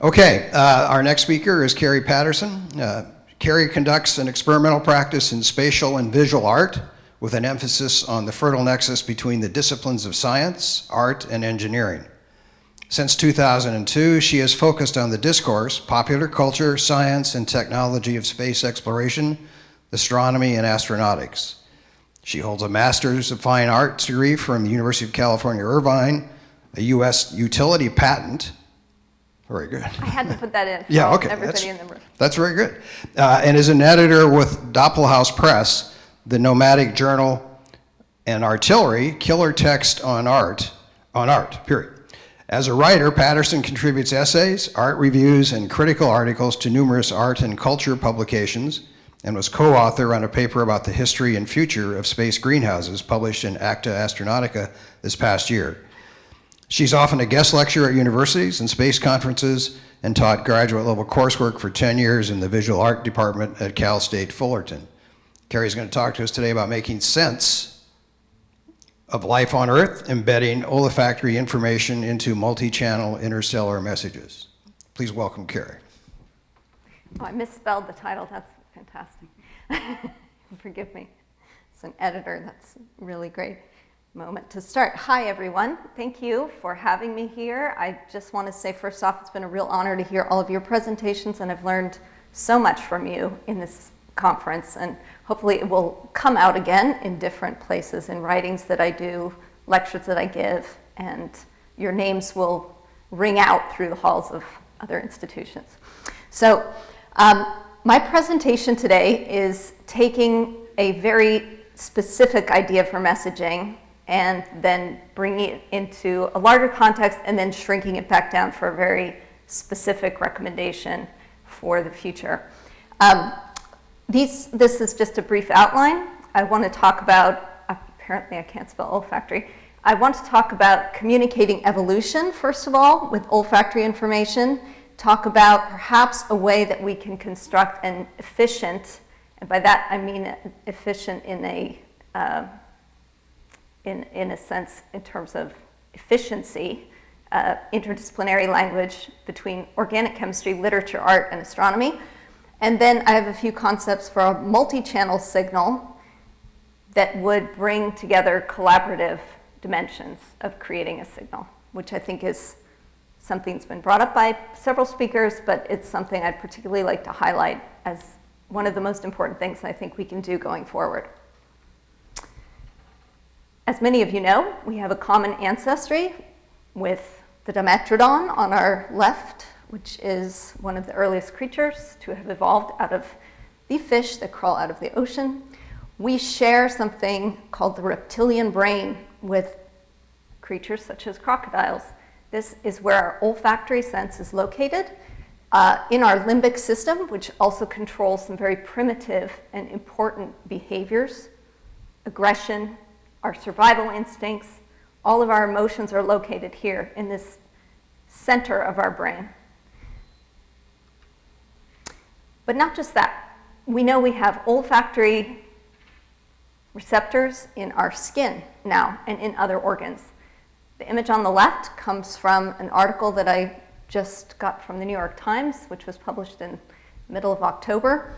Okay, our next speaker is Carrie Patterson. Carrie conducts an experimental practice in spatial and visual art with an emphasis on the fertile nexus between the disciplines of science, art, and engineering. Since 2002, she has focused on the discourse, popular culture, science, and technology of space exploration, astronomy, and astronautics. She holds a Master's of Fine Arts degree from the University of California, Irvine, a U.S. utility patent. Very good. I had to put that in for yeah, okay. Everybody in the room. That's very good. And is an editor with Doppelhaus Press, the nomadic journal, and Artillery, Killer Text on Art, period. As a writer, Paterson contributes essays, art reviews, and critical articles to numerous art and culture publications, and was co-author on a paper about the history and future of space greenhouses published in Active Astronautica this past year. She's often a guest lecturer at universities and space conferences and taught graduate level coursework for 10 years in the visual art department at Cal State Fullerton. Carrie's going to talk to us today about making sense of life on Earth, embedding olfactory information into multi-channel interstellar messages. Please welcome Carrie. Oh, I misspelled the title. That's fantastic. Forgive me. As an editor, that's really great moment to start. Hi, everyone. Thank you for having me here. I just want to say, first off, it's been a real honor to hear all of your presentations, and I've learned so much from you in this conference, and hopefully it will come out again in different places, in writings that I do, lectures that I give, and your names will ring out through the halls of other institutions. So my presentation today is taking a very specific idea for messaging and then bringing it into a larger context and then shrinking it back down for a very specific recommendation for the future. This is just a brief outline. I want to talk about, apparently I can't spell olfactory. I want to talk about communicating evolution, first of all, with olfactory information. Talk about perhaps a way that we can construct an efficient, and by that I mean efficient in a sense in terms of efficiency, interdisciplinary language between organic chemistry, literature, art, and astronomy. And then I have a few concepts for a multi-channel signal that would bring together collaborative dimensions of creating a signal, which I think is something that's been brought up by several speakers, but it's something I'd particularly like to highlight as one of the most important things I think we can do going forward. As many of you know, we have a common ancestry with the Dimetrodon on our left, which is one of the earliest creatures to have evolved out of the fish that crawl out of the ocean. We share something called the reptilian brain with creatures such as crocodiles. This is where our olfactory sense is located in our limbic system, which also controls some very primitive and important behaviors, aggression, our survival instincts. All of our emotions are located here in this center of our brain. But not just that. We know we have olfactory receptors in our skin now and in other organs. The image on the left comes from an article that I just got from the New York Times, which was published in the middle of October.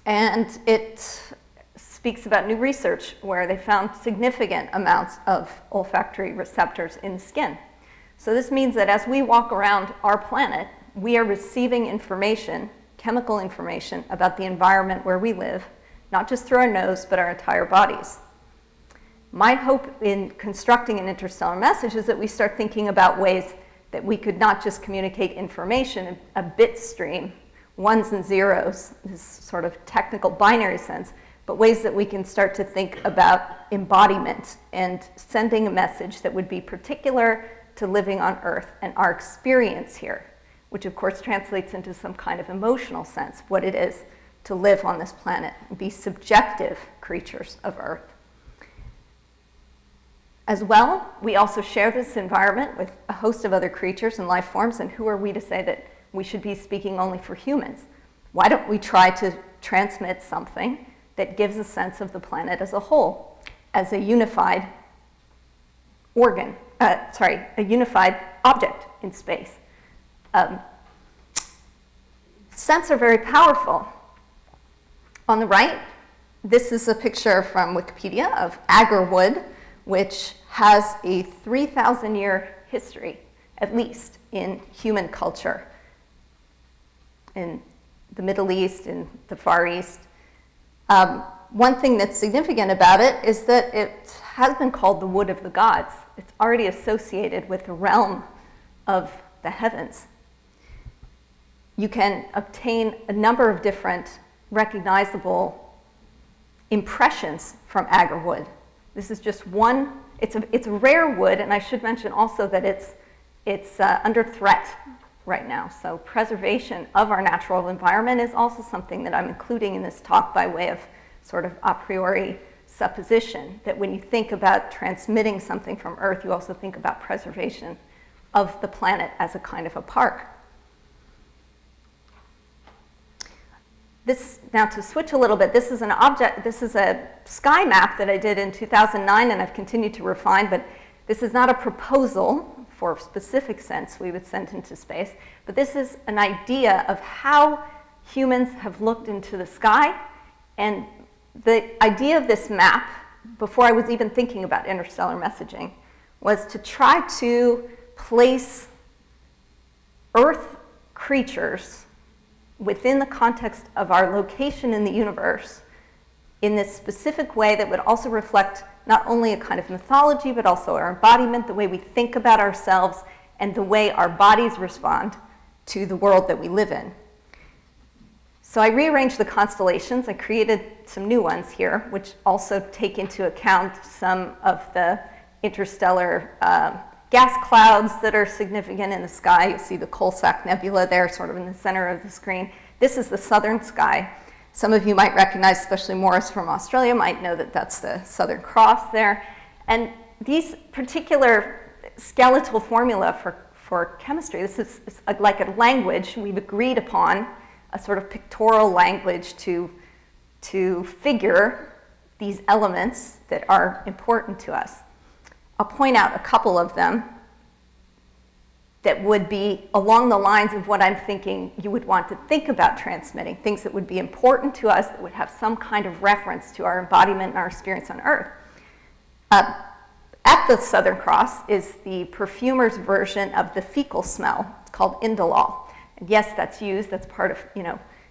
And it speaks about new research where they found significant amounts of olfactory receptors in the skin. So this means that as we walk around our planet, we are receiving information, chemical information about the environment where we live, not just through our nose, but our entire bodies. My hope in constructing an interstellar message is that we start thinking about ways that we could not just communicate information in a bit stream, ones and zeros, this sort of technical binary sense, but ways that we can start to think about embodiment and sending a message that would be particular to living on Earth and our experience here, which of course translates into some kind of emotional sense, what it is to live on this planet and be subjective creatures of Earth. As well, we also share this environment with a host of other creatures and life forms, and who are we to say that we should be speaking only for humans? Why don't we try to transmit something that gives a sense of the planet as a whole, as a unified a unified object in space? Scents are very powerful. On the right, this is a picture from Wikipedia of agar wood, which has a 3,000-year history, at least, in human culture, in the Middle East, in the Far East. One thing that's significant about it is that it has been called the wood of the gods. It's already associated with the realm of the heavens. You can obtain a number of different recognizable impressions from agar wood. This is just one. It's a rare wood, and I should mention also that it's under threat right now. So preservation of our natural environment is also something that I'm including in this talk by way of sort of a priori supposition, that when you think about transmitting something from Earth, you also think about preservation of the planet as a kind of a park. Now to switch a little bit, this is a sky map that I did in 2009 and I've continued to refine, but this is not a proposal for specific scents we would send into space, but this is an idea of how humans have looked into the sky. And the idea of this map, before I was even thinking about interstellar messaging, was to try to place Earth creatures within the context of our location in the universe in this specific way that would also reflect not only a kind of mythology, but also our embodiment, the way we think about ourselves, and the way our bodies respond to the world that we live in. So I rearranged the constellations. I created some new ones here, which also take into account some of the interstellar gas clouds that are significant in the sky. You see the Coalsack Nebula there, sort of in the center of the screen. This is the southern sky. Some of you might recognize, especially Morris from Australia, might know that that's the Southern Cross there. And these particular skeletal formula for chemistry, this is like a language we've agreed upon, a sort of pictorial language to figure these elements that are important to us. I'll point out a couple of them that would be along the lines of what I'm thinking you would want to think about transmitting, things that would be important to us, that would have some kind of reference to our embodiment and our experience on Earth. At the Southern Cross is the perfumer's version of the fecal smell. It's called indolol. And yes, that's used, that's part of,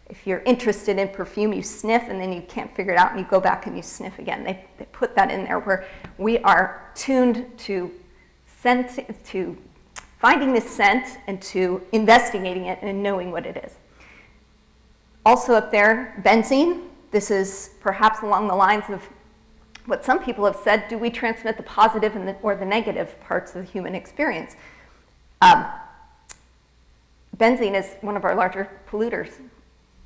if you're interested in perfume, you sniff and then you can't figure it out and you go back and you sniff again. They put that in there where we are tuned to finding this scent and to investigating it and knowing what it is. Also up there, benzene. This is perhaps along the lines of what some people have said, do we transmit the positive and or the negative parts of the human experience? Benzene is one of our larger polluters,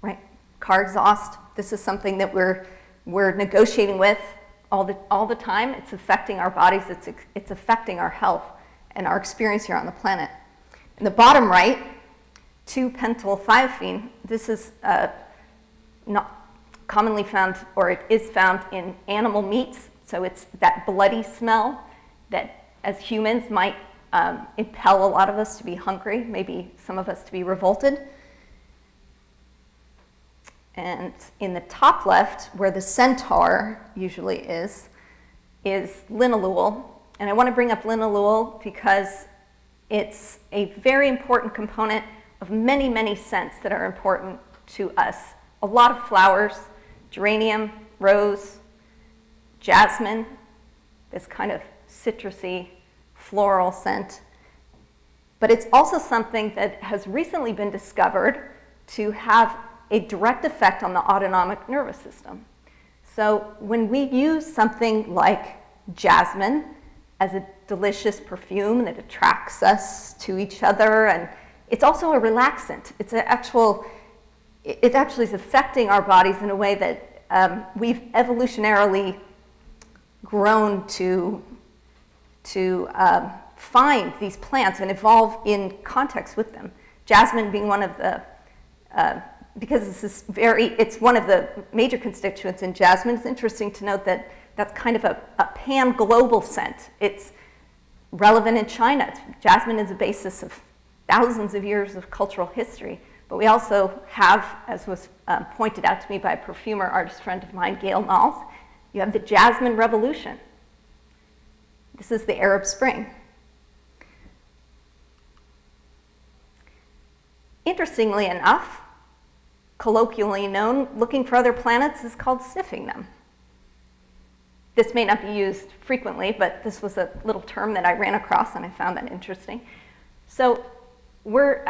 right? Car exhaust. This is something that we're negotiating with all the time. It's affecting our bodies. It's affecting our health and our experience here on the planet. In the bottom right, 2-pentylthiophene. This is not commonly found, or it is found in animal meats. So it's that bloody smell that, as humans, might impel a lot of us to be hungry, maybe some of us to be revolted. And in the top left, where the centaur usually is linalool. And I want to bring up linalool because it's a very important component of many, many scents that are important to us. A lot of flowers, geranium, rose, jasmine, this kind of citrusy, floral scent. But it's also something that has recently been discovered to have a direct effect on the autonomic nervous system. So when we use something like jasmine as a delicious perfume that attracts us to each other, and it's also a relaxant. It actually is affecting our bodies in a way that we've evolutionarily grown to find these plants and evolve in context with them. Jasmine being one of the, because it's one of the major constituents in jasmine. It's interesting to note that that's kind of a pan-global scent. It's relevant in China. Jasmine is a basis of thousands of years of cultural history, But we also have, as was pointed out to me by a perfumer artist friend of mine, Gail Knowles, you have the Jasmine Revolution. This is the Arab Spring. Interestingly enough, colloquially known, looking for other planets is called sniffing them. This may not be used frequently, but this was a little term that I ran across and I found that interesting. So we're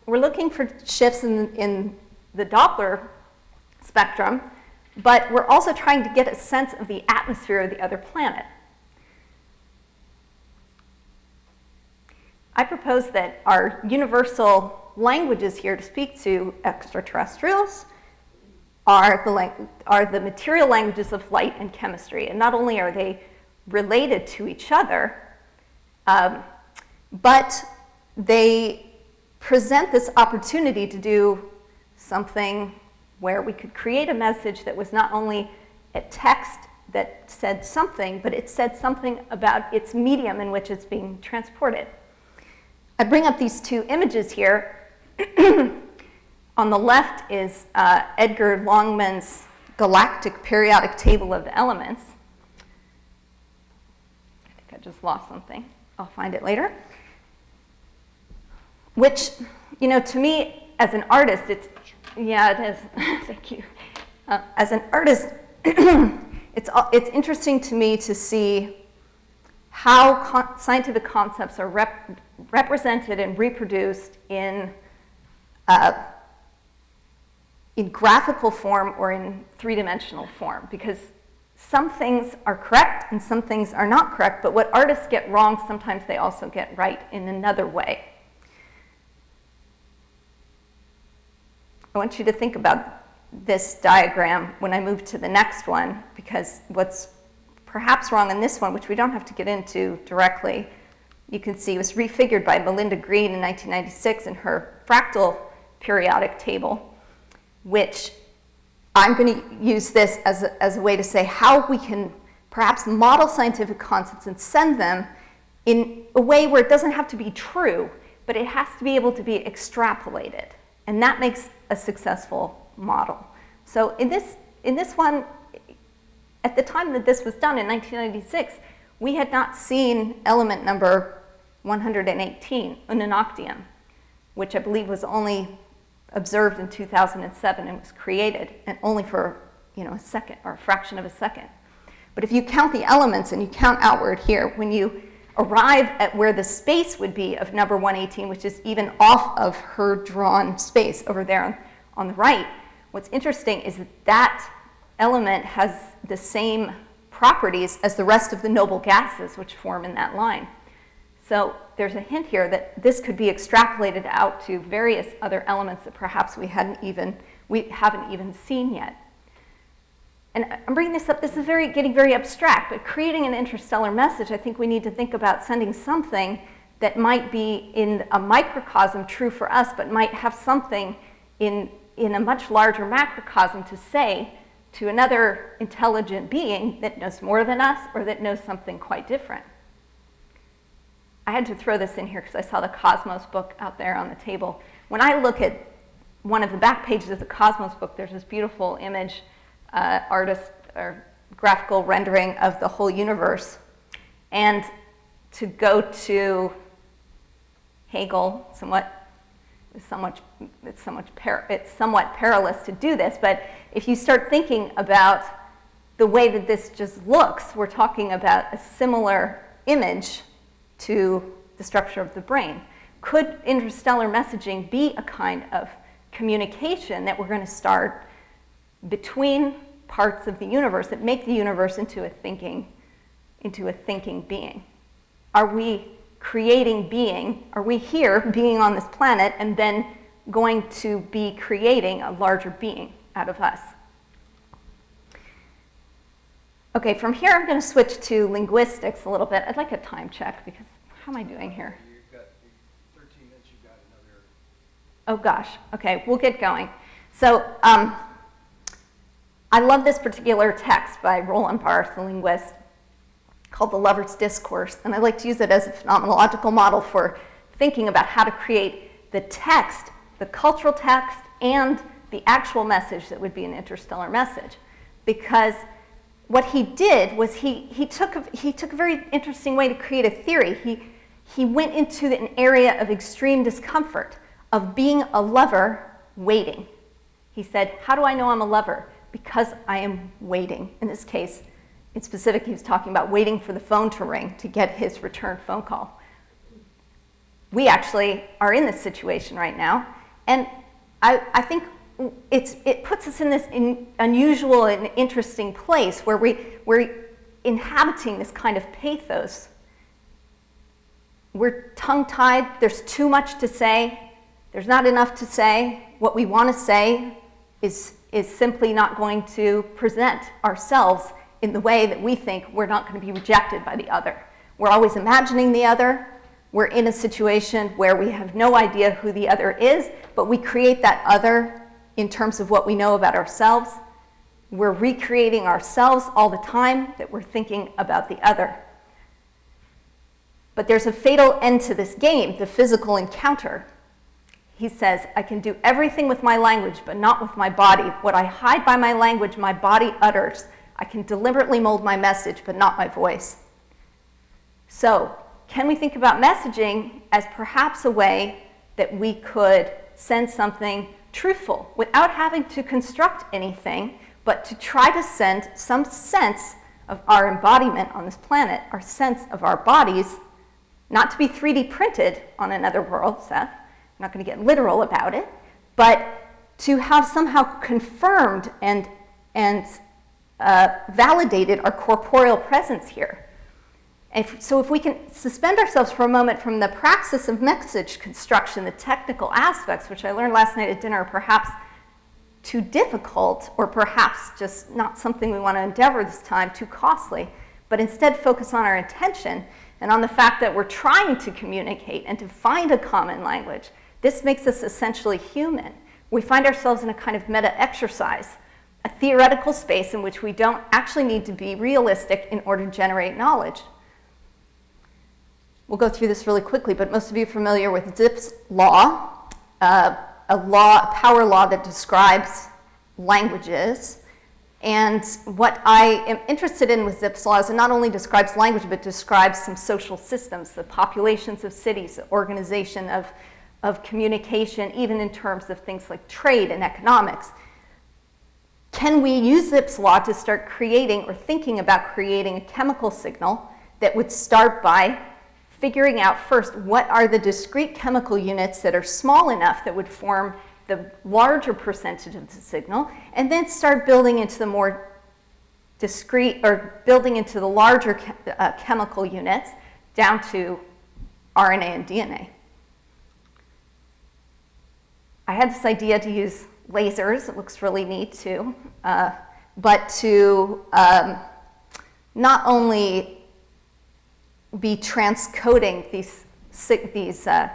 looking for shifts in the Doppler spectrum, but we're also trying to get a sense of the atmosphere of the other planet. I propose that our universal languages here to speak to extraterrestrials are the material languages of light and chemistry. And not only are they related to each other, but they present this opportunity to do something where we could create a message that was not only a text that said something, but it said something about its medium in which it's being transported. I bring up these two images here. On the left is Edgar Longman's Galactic periodic table of the elements. I think I just lost something. I'll find it later. Which, you know, to me, as an artist, it is. Thank you. As an artist, it's interesting to me to see how scientific concepts are represented and reproduced in graphical form or in three-dimensional form, because some things are correct and some things are not correct, but what artists get wrong, sometimes they also get right in another way. I want you to think about this diagram when I move to the next one, because what's perhaps wrong in this one, which we don't have to get into directly, you can see was refigured by Melinda Green in 1996 in her fractal periodic table, which I'm going to use this as a way to say how we can perhaps model scientific concepts and send them in a way where it doesn't have to be true, but it has to be able to be extrapolated. And that makes a successful model. So in this one, at the time that this was done in 1996, we had not seen element number 118, Unanoctium, which I believe was only observed in 2007 and was created, and only for a second or a fraction of a second. But if you count the elements and you count outward here, when you arrive at where the space would be of number 118, which is even off of her drawn space over there on the right, what's interesting is that element has the same properties as the rest of the noble gases which form in that line. So there's a hint here that this could be extrapolated out to various other elements that perhaps we haven't even seen yet. And I'm bringing this up, this is getting very abstract, but creating an interstellar message, I think we need to think about sending something that might be in a microcosm true for us, but might have something in a much larger macrocosm to say to another intelligent being that knows more than us or that knows something quite different. I had to throw this in here because I saw the Cosmos book out there on the table. When I look at one of the back pages of the Cosmos book, there's this beautiful image, artist or graphical rendering of the whole universe. And to go to Hegel, it's somewhat perilous to do this, but if you start thinking about the way that this just looks, we're talking about a similar image to the structure of the brain. Could interstellar messaging be a kind of communication that we're going to start between parts of the universe that make the universe into a thinking being? Are we creating being? Are we here being on this planet and then going to be creating a larger being out of us? Okay, from here I'm going to switch to linguistics a little bit. I'd like a time check because how am I doing here? You've got 13 minutes, you've got another. Oh gosh, okay, we'll get going. So I love this particular text by Roland Barthes, the linguist, called The Lover's Discourse, and I like to use it as a phenomenological model for thinking about how to create the text the cultural text and the actual message that would be an interstellar message. Because what he did was he took a very interesting way to create a theory. He went into an area of extreme discomfort, of being a lover waiting. He said, how do I know I'm a lover? Because I am waiting. In this case, in specific, he was talking about waiting for the phone to ring to get his return phone call. We actually are in this situation right now, and I think it puts us in this unusual and interesting place where we're inhabiting this kind of pathos. We're tongue-tied, there's too much to say, there's not enough to say. What we want to say is simply not going to present ourselves in the way that we think we're not going to be rejected by the other. We're always imagining the other. We're in a situation where we have no idea who the other is, but we create that other in terms of what we know about ourselves. We're recreating ourselves all the time that we're thinking about the other. But there's a fatal end to this game, the physical encounter. He says, I can do everything with my language, but not with my body. What I hide by my language, my body utters. I can deliberately mold my message, but not my voice. So, can we think about messaging as perhaps a way that we could send something truthful without having to construct anything, but to try to send some sense of our embodiment on this planet, our sense of our bodies, not to be 3D printed on another world, Seth. I'm not going to get literal about it, but to have somehow confirmed and validated our corporeal presence here. And so if we can suspend ourselves for a moment from the praxis of message construction, the technical aspects, which I learned last night at dinner, are perhaps too difficult, or perhaps just not something we want to endeavor this time, too costly, but instead focus on our intention and on the fact that we're trying to communicate and to find a common language. This makes us essentially human. We find ourselves in a kind of meta-exercise, a theoretical space in which we don't actually need to be realistic in order to generate knowledge. We'll go through this really quickly, but most of you are familiar with Zipf's law, a power law that describes languages. And what I am interested in with Zipf's law is it not only describes language, but describes some social systems, the populations of cities, the organization of communication, even in terms of things like trade and economics. Can we use Zipf's law to start creating or thinking about creating a chemical signal that would start by figuring out first what are the discrete chemical units that are small enough that would form the larger percentage of the signal, and then start building into the more discrete, or building into the larger chemical units down to RNA and DNA. I had this idea to use lasers. It looks really neat too, but to not only be transcoding these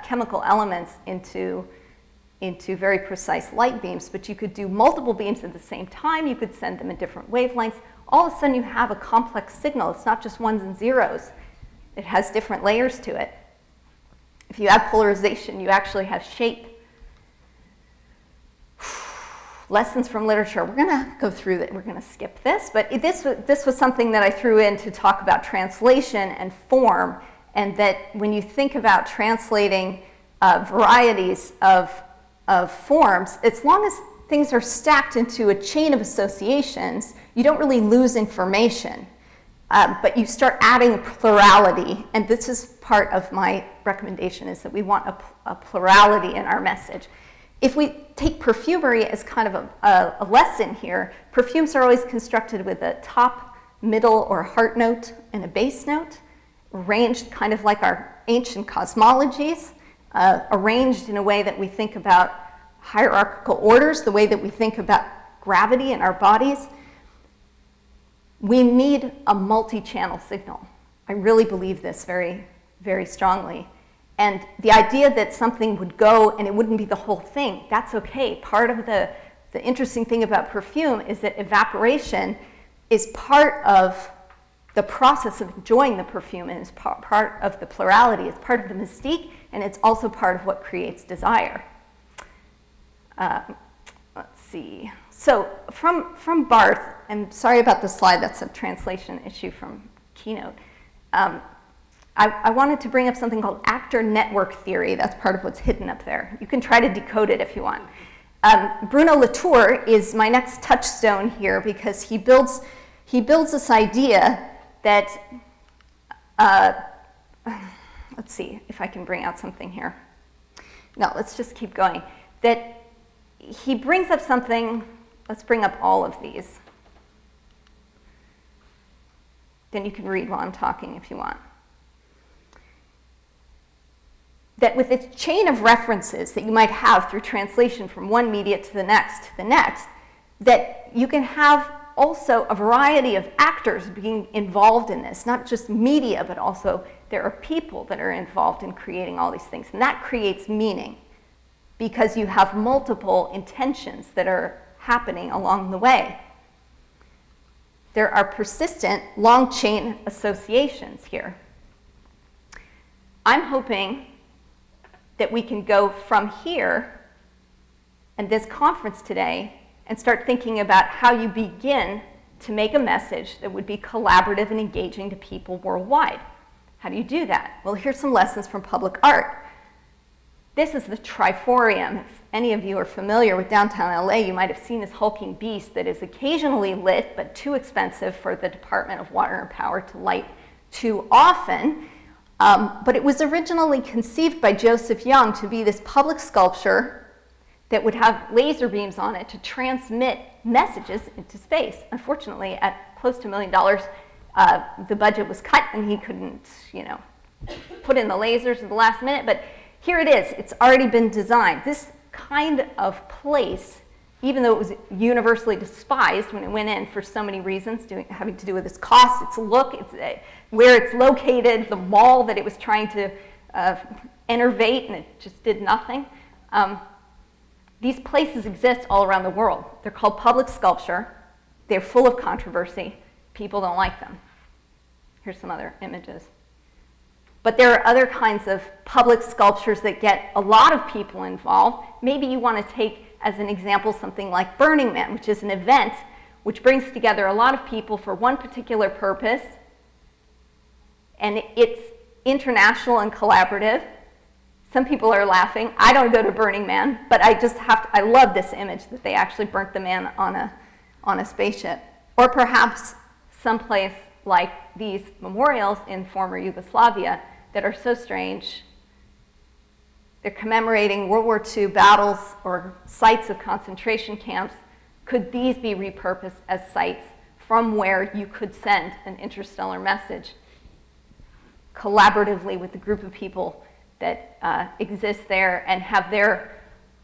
chemical elements into very precise light beams, but you could do multiple beams at the same time. You could send them in different wavelengths. All of a sudden you have a complex signal. It's not just ones and zeros. It has different layers to it. If you add polarization, you actually have shape. Lessons from literature. We're going to go through that. We're going to skip this, but this was something that I threw in to talk about translation and form, and that when you think about translating varieties of forms, as long as things are stacked into a chain of associations, you don't really lose information, but you start adding plurality, and this is part of my recommendation, is that we want a plurality in our message. If we take perfumery as kind of a lesson here, perfumes are always constructed with a top, middle, or heart note and a base note, arranged kind of like our ancient cosmologies, arranged in a way that we think about hierarchical orders, the way that we think about gravity in our bodies. We need a multi-channel signal. I really believe this very, very strongly. And the idea that something would go and it wouldn't be the whole thing, that's okay. Part of the interesting thing about perfume is that evaporation is part of the process of enjoying the perfume, and is part of the plurality. It's part of the mystique, and it's also part of what creates desire. Let's see. So from Barth, and sorry about the slide, that's a translation issue from Keynote. I wanted to bring up something called actor network theory. That's part of what's hidden up there. You can try to decode it if you want. Bruno Latour is my next touchstone here because he builds this idea that, let's see if I can bring out something here. No, let's just keep going. That he brings up something, let's bring up all of these. Then you can read while I'm talking if you want. That with its chain of references that you might have through translation from one media to the next, that you can have also a variety of actors being involved in this, not just media, but also there are people that are involved in creating all these things. And that creates meaning because you have multiple intentions that are happening along the way. There are persistent long chain associations here. I'm hoping that we can go from here and this conference today and start thinking about how you begin to make a message that would be collaborative and engaging to people worldwide. How do you do that? Well, here's some lessons from public art. This is the Triforium. If any of you are familiar with downtown LA, you might have seen this hulking beast that is occasionally lit, but too expensive for the Department of Water and Power to light too often. But it was originally conceived by Joseph Young to be this public sculpture that would have laser beams on it to transmit messages into space. Unfortunately, at close to $1 million, the budget was cut and he couldn't, put in the lasers at the last minute. But here it is. It's already been designed. This kind of place, even though it was universally despised when it went in for so many reasons, having to do with its cost, its look, where it's located, the mall that it was trying to innervate, and it just did nothing. These places exist all around the world. They're called public sculpture. They're full of controversy. People don't like them. Here's some other images. But there are other kinds of public sculptures that get a lot of people involved. Maybe you want to take as an example something like Burning Man, which is an event which brings together a lot of people for one particular purpose, and it's international and collaborative. Some people are laughing. I don't go to Burning Man, but I love this image that they actually burnt the man on a spaceship. Or perhaps someplace like these memorials in former Yugoslavia that are so strange. They're commemorating World War II battles or sites of concentration camps. Could these be repurposed as sites from where you could send an interstellar message collaboratively with the group of people that exist there and have their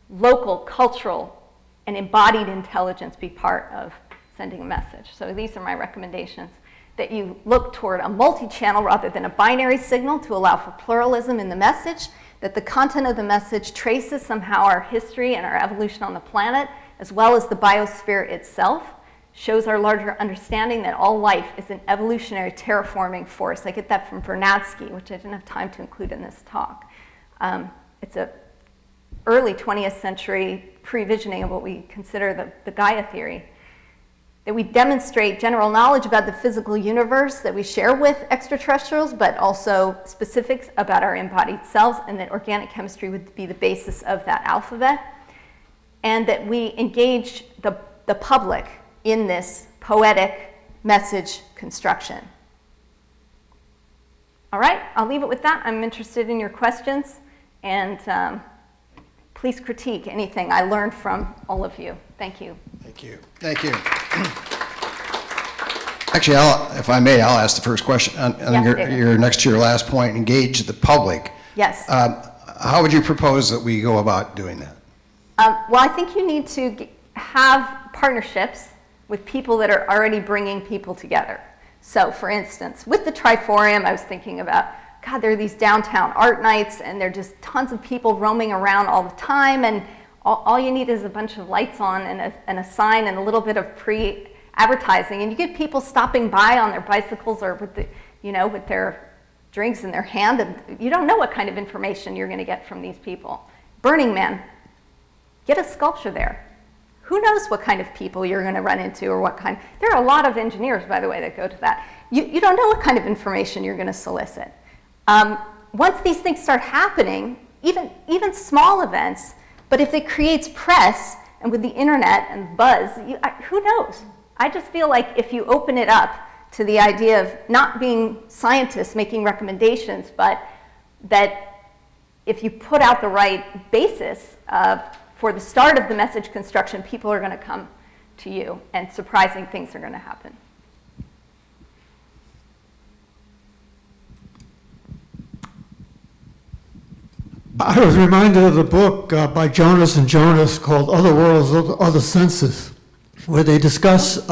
local, cultural, and embodied intelligence be part of sending a message? So these are my recommendations. That you look toward a multi-channel rather than a binary signal to allow for pluralism in the message, that the content of the message traces somehow our history and our evolution on the planet, as well as the biosphere itself, shows our larger understanding that all life is an evolutionary terraforming force. I get that from Vernadsky, which I didn't have time to include in this talk. It's an early 20th century pre-visioning of what we consider the Gaia theory. That we demonstrate general knowledge about the physical universe that we share with extraterrestrials, but also specifics about our embodied selves, and that organic chemistry would be the basis of that alphabet. And that we engage the public in this poetic message construction. All right, I'll leave it with that. I'm interested in your questions, and please critique anything I learned from all of you. Thank you. Thank you. Thank you. Actually, if I may, I'll ask the first question. On Yes, your next to your last point, engage the public. Yes. How would you propose that we go about doing that? Well, I think you need to have partnerships with people that are already bringing people together. So, for instance, with the Triforium, I was thinking about, God, there are these downtown art nights, and there are just tons of people roaming around all the time, and all you need is a bunch of lights on and a sign and a little bit of pre-advertising, and you get people stopping by on their bicycles or with with their drinks in their hand, and you don't know what kind of information you're going to get from these people. Burning Man. get a sculpture there. Who knows what kind of people you're going to run into or what kind. There are a lot of engineers, by the way, that go to that. You don't know what kind of information you're going to solicit. Once these things start happening, even small events, but if it creates press, and with the internet and buzz, who knows? I just feel like if you open it up to the idea of not being scientists making recommendations, but that if you put out the right basis for the start of the message construction, people are going to come to you, and surprising things are going to happen. I was reminded of the book by Jonas and Jonas called Other Worlds, Other Senses, where they discuss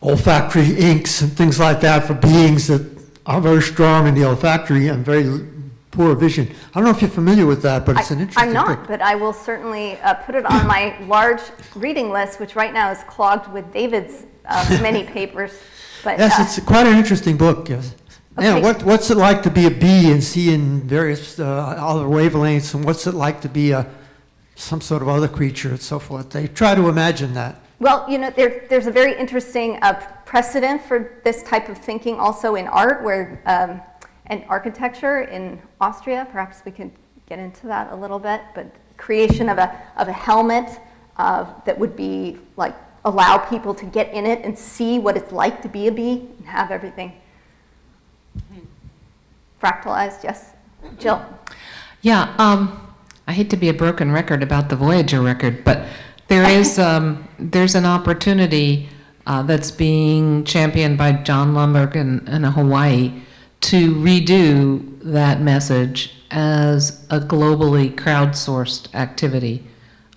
olfactory inks and things like that for beings that are very strong in the olfactory and very poor vision. I don't know if you're familiar with that, but it's an interesting book. I'm not, but I will certainly put it on my large reading list, which right now is clogged with David's many papers. But, yes, it's quite an interesting book, yes. Okay. Yeah, what's it like to be a bee and see in various other wavelengths, and what's it like to be some sort of other creature and so forth? They try to imagine that. Well, you know, there's a very interesting precedent for this type of thinking also in art, where and architecture in Austria. Perhaps we could get into that a little bit, but creation of a helmet that would be like allow people to get in it and see what it's like to be a bee and have everything fractalized. Yes, Jill. Yeah, I hate to be a broken record about the Voyager record, but there is there's an opportunity that's being championed by John Lomberg in Hawaii to redo that message as a globally crowdsourced activity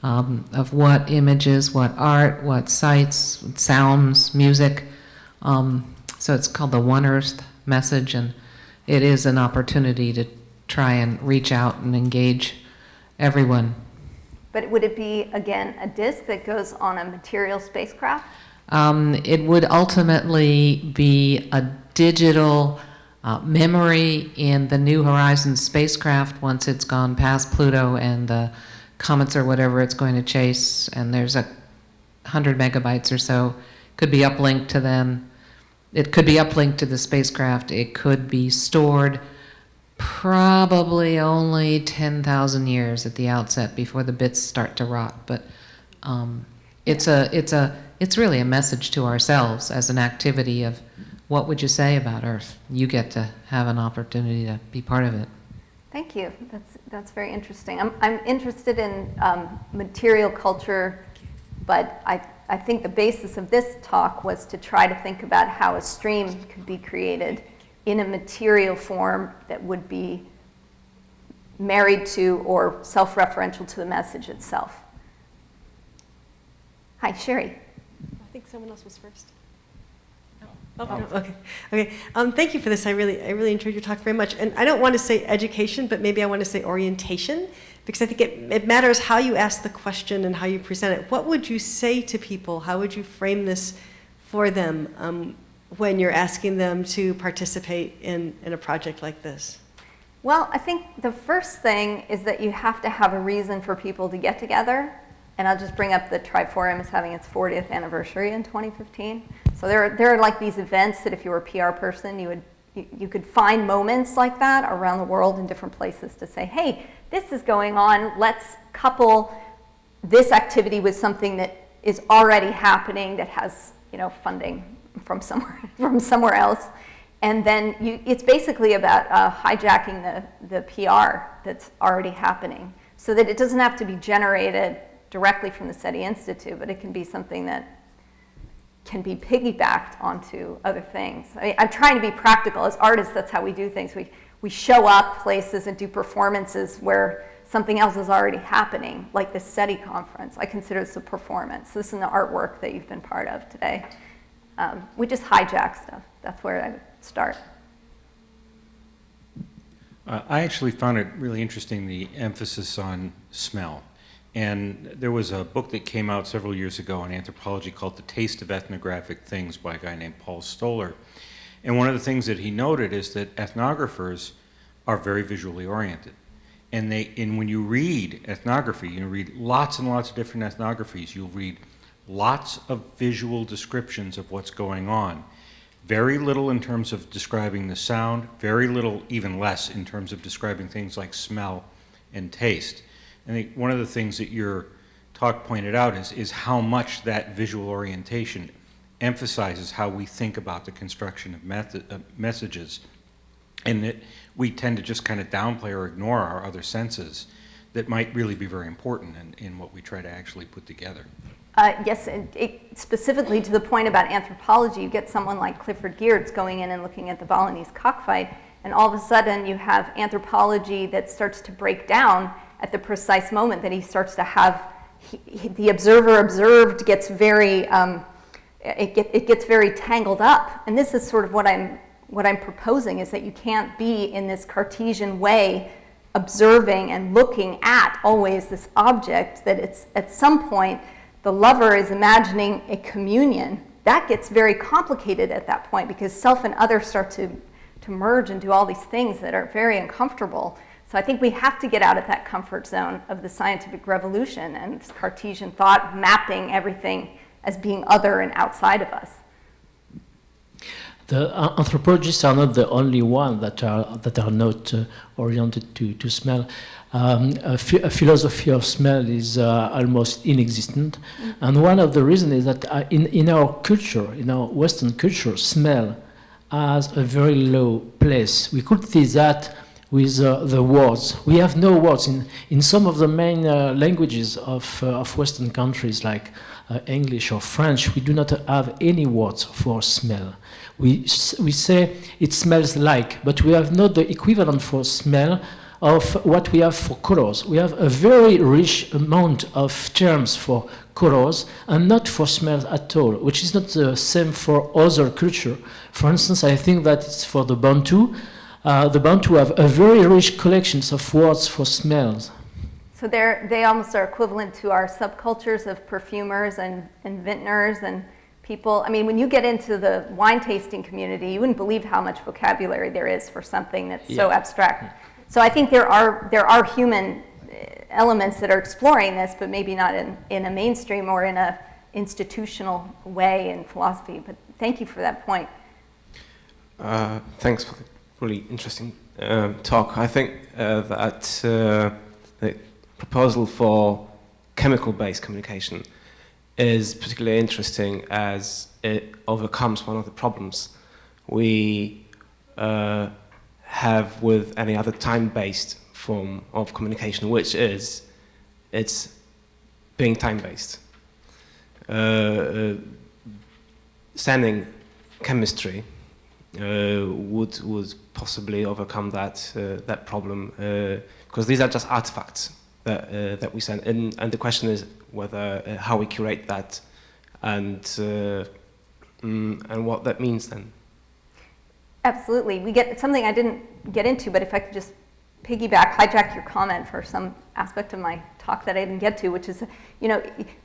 of what images, what art, what sights, sounds, music. So it's called the One Earth message, and it is an opportunity to try and reach out and engage everyone. But would it be, again, a disk that goes on a material spacecraft? It would ultimately be a digital memory in the New Horizons spacecraft once it's gone past Pluto and the comets or whatever it's going to chase, and there's 100 megabytes or so. Could be uplinked to them. It could be uplinked to the spacecraft. It could be stored probably only 10,000 years at the outset before the bits start to rot. But it's really a message to ourselves as an activity of what would you say about Earth? You get to have an opportunity to be part of it. Thank you. That's very interesting. I'm interested in material culture, but I think the basis of this talk was to try to think about how a stream could be created in a material form that would be married to or self-referential to the message itself. Hi, Sherry. I think someone else was first. Oh, no, okay. Okay. Thank you for this. I really enjoyed your talk very much. And I don't want to say education, but maybe I want to say orientation, because I think it matters how you ask the question and how you present it. What would you say to people? How would you frame this for them when you're asking them to participate in a project like this? Well, I think the first thing is that you have to have a reason for people to get together. And I'll just bring up the Triforum is having its 40th anniversary in 2015. So there are like these events that if you were a PR person, you could find moments like that around the world in different places to say, hey, this is going on. Let's couple this activity with something that is already happening that has, funding from somewhere else. And then it's basically about hijacking the PR that's already happening so that it doesn't have to be generated directly from the SETI Institute, but it can be something that can be piggybacked onto other things. I'm trying to be practical. As artists, that's how we do things. We show up places and do performances where something else is already happening, like the SETI conference. I consider this a performance. This is the artwork that you've been part of today. We just hijack stuff. That's where I would start. I actually found it really interesting, the emphasis on smell. And there was a book that came out several years ago in anthropology called The Taste of Ethnographic Things by a guy named Paul Stoller. And one of the things that he noted is that ethnographers are very visually oriented. And when you read ethnography, you read lots and lots of different ethnographies, you'll read lots of visual descriptions of what's going on. Very little in terms of describing the sound, very little, even less, in terms of describing things like smell and taste. I think one of the things that your talk pointed out is how much that visual orientation emphasizes how we think about the construction of messages, and that we tend to just kind of downplay or ignore our other senses that might really be very important in what we try to actually put together. Yes, and specifically to the point about anthropology, you get someone like Clifford Geertz going in and looking at the Balinese cockfight, and all of a sudden you have anthropology that starts to break down at the precise moment that he starts to have, the observer observed gets very, it gets very tangled up. And this is sort of what I'm proposing, is that you can't be in this Cartesian way observing and looking at always this object, that it's at some point the lover is imagining a communion. That gets very complicated at that point because self and other start to merge and do all these things that are very uncomfortable. So I think we have to get out of that comfort zone of the scientific revolution and Cartesian thought mapping everything as being other and outside of us. The anthropologists are not the only ones that are not oriented to smell. A philosophy of smell is almost inexistent, and one of the reasons is that in our culture, in our Western culture, smell has a very low place. We could see that with the words. We have no words in some of the main languages of Western countries, like English or French. We do not have any words for smell. We say it smells like, but we have not the equivalent for smell of what we have for colors. We have a very rich amount of terms for colors and not for smells at all, which is not the same for other culture. For instance, I think that it's for the Bantu. The Bantu have a very rich collections of words for smells. So they almost are equivalent to our subcultures of perfumers and vintners and people. I mean, when you get into the wine tasting community, you wouldn't believe how much vocabulary there is for something that's so abstract. So I think there are human elements that are exploring this, but maybe not in a mainstream or in a institutional way in philosophy. But thank you for that point. Thanks for the really interesting talk. I think that the proposal for chemical-based communication is particularly interesting as it overcomes one of the problems we have with any other time-based form of communication, which is it's being time-based. Studying chemistry would possibly overcome that problem because these are just artifacts that we send, and the question is whether how we curate that and what that means then. Absolutely. We get something I didn't get into, but if I could just hijack your comment for some aspect of my talk that I didn't get to, which is,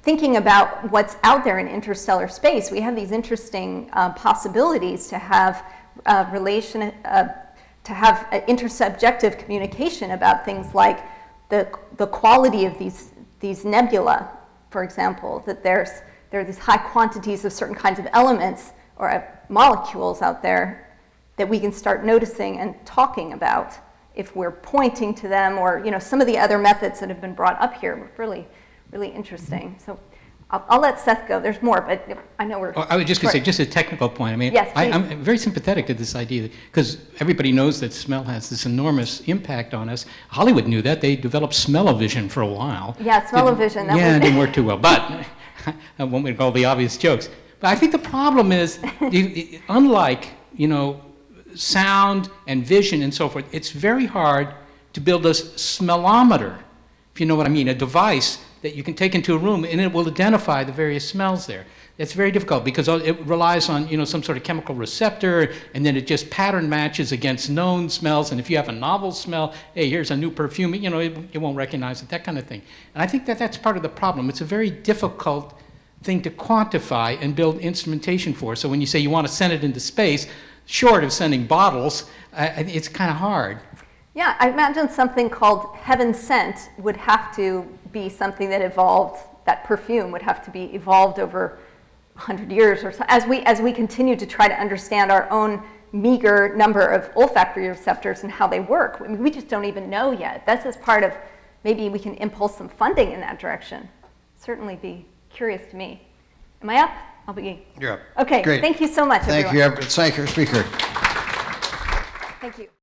thinking about what's out there in interstellar space. We have these interesting possibilities to have intersubjective communication about things like the quality of these nebula, for example, that there are these high quantities of certain kinds of elements or molecules out there that we can start noticing and talking about if we're pointing to them, or some of the other methods that have been brought up here were really, really interesting. So I'll let Seth go. There's more, but I know we're... I was just going to say, just a technical point. I mean, yes, I'm very sympathetic to this idea, because everybody knows that smell has this enormous impact on us. Hollywood knew that. They developed smell-o-vision for a while. Yeah, smell-o-vision. It didn't work too well, but I won't make all the obvious jokes. But I think the problem is, unlike, sound and vision and so forth, it's very hard to build a smellometer, if you know what I mean, a device that you can take into a room and it will identify the various smells there. It's very difficult because it relies on some sort of chemical receptor, and then it just pattern matches against known smells, and if you have a novel smell, hey, here's a new perfume, it won't recognize it, that kind of thing. And I think that that's part of the problem. It's a very difficult thing to quantify and build instrumentation for. So when you say you want to send it into space, short of sending bottles, it's kind of hard. Yeah, I imagine something called heaven sent would have to be something that evolved, that perfume would have to be evolved over 100 years or so, as we continue to try to understand our own meager number of olfactory receptors and how they work. I mean, we just don't even know yet. This is part of, maybe we can impulse some funding in that direction. Certainly be curious to me. Am I up? I'll begin. You're up. Okay, Great. thank you so much, Thank everyone. you, thank you, speaker. Thank you.